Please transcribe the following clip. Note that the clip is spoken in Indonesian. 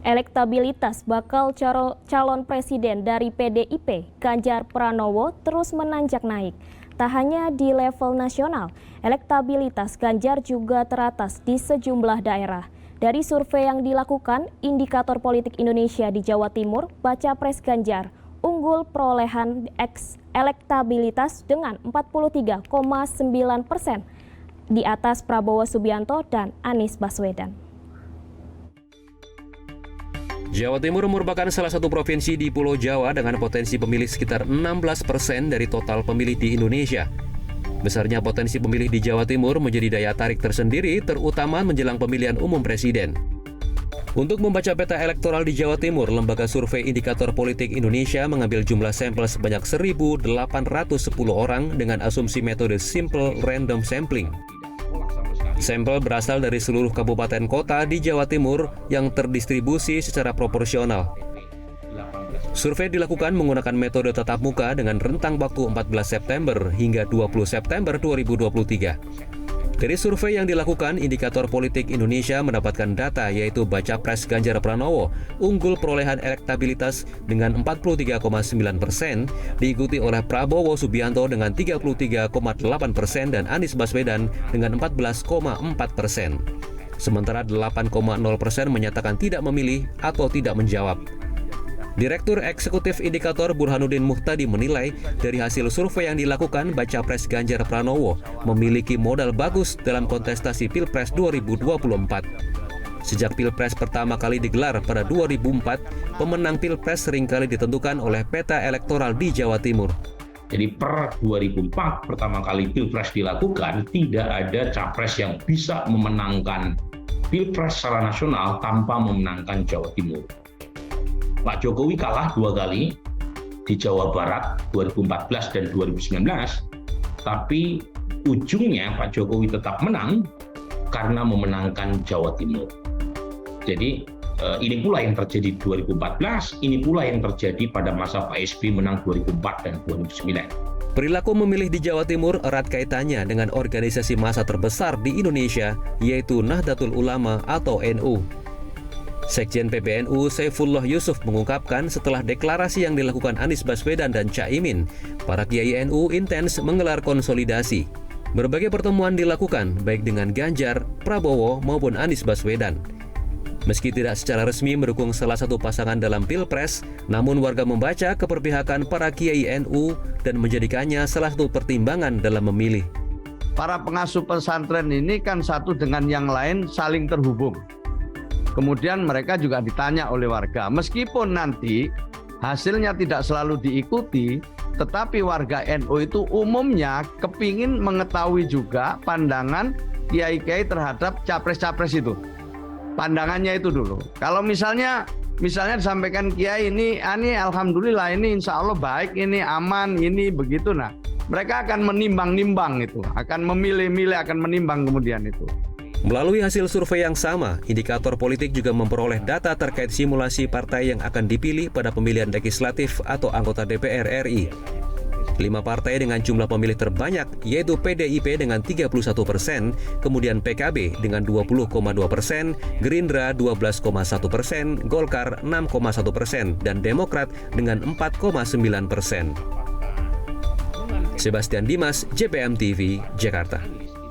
Elektabilitas bakal calon presiden dari PDIP, Ganjar Pranowo, terus menanjak naik. Tak hanya di level nasional, elektabilitas Ganjar juga teratas di sejumlah daerah. Dari survei yang dilakukan, Indikator Politik Indonesia di Jawa Timur, baca pres Ganjar unggul perolehan elektabilitas dengan 43,9% di atas Prabowo Subianto dan Anies Baswedan. Jawa Timur merupakan salah satu provinsi di Pulau Jawa dengan potensi pemilih sekitar 16% dari total pemilih di Indonesia. Besarnya potensi pemilih di Jawa Timur menjadi daya tarik tersendiri, terutama menjelang pemilihan umum presiden. Untuk membaca peta elektoral di Jawa Timur, Lembaga Survei Indikator Politik Indonesia mengambil jumlah sampel sebanyak 1.810 orang dengan asumsi metode Simple Random Sampling. Sampel berasal dari seluruh kabupaten kota di Jawa Timur yang terdistribusi secara proporsional. Survei dilakukan menggunakan metode tatap muka dengan rentang waktu 14 September hingga 20 September 2023. Dari survei yang dilakukan, Indikator Politik Indonesia mendapatkan data yaitu baca pres Ganjar Pranowo unggul perolehan elektabilitas dengan 43,9%, diikuti oleh Prabowo Subianto dengan 33,8% dan Anies Baswedan dengan 14,4%. Sementara 8,0% menyatakan tidak memilih atau tidak menjawab. Direktur Eksekutif Indikator Burhanuddin Muhtadi menilai dari hasil survei yang dilakukan, baca pres Ganjar Pranowo memiliki modal bagus dalam kontestasi Pilpres 2024. Sejak Pilpres pertama kali digelar pada 2004, pemenang Pilpres seringkali ditentukan oleh peta elektoral di Jawa Timur. Jadi per 2004 pertama kali Pilpres dilakukan, tidak ada capres yang bisa memenangkan Pilpres secara nasional tanpa memenangkan Jawa Timur. Pak Jokowi kalah 2 kali di Jawa Barat 2014 dan 2019, tapi ujungnya Pak Jokowi tetap menang karena memenangkan Jawa Timur. Jadi ini pula yang terjadi 2014, ini pula yang terjadi pada masa Pak SBY menang 2004 dan 2009. Perilaku memilih di Jawa Timur erat kaitannya dengan organisasi massa terbesar di Indonesia, yaitu Nahdlatul Ulama atau NU. Sekjen PBNU Saifullah Yusuf mengungkapkan setelah deklarasi yang dilakukan Anies Baswedan dan Caimin, para kiai NU intens menggelar konsolidasi. Berbagai pertemuan dilakukan baik dengan Ganjar, Prabowo maupun Anies Baswedan. Meski tidak secara resmi mendukung salah satu pasangan dalam Pilpres, namun warga membaca keberpihakan para kiai NU dan menjadikannya salah satu pertimbangan dalam memilih. Para pengasuh pesantren ini kan satu dengan yang lain saling terhubung. Kemudian mereka juga ditanya oleh warga, meskipun nanti hasilnya tidak selalu diikuti, tetapi warga NU itu umumnya kepingin mengetahui juga pandangan kiai-kiai terhadap capres-capres itu. Pandangannya itu dulu. Kalau misalnya disampaikan kiai ini alhamdulillah, ini insya Allah baik, ini aman, ini begitu. Nah, mereka akan menimbang-nimbang itu, akan memilih-milih, akan menimbang kemudian itu. Melalui hasil survei yang sama, Indikator Politik juga memperoleh data terkait simulasi partai yang akan dipilih pada pemilihan legislatif atau anggota DPR RI. 5 partai dengan jumlah pemilih terbanyak yaitu PDIP dengan 31%, kemudian PKB dengan 20,2%, Gerindra 12,1%, Golkar 6,1%, dan Demokrat dengan 4,9%. Sebastian Dimas, JPM TV, Jakarta.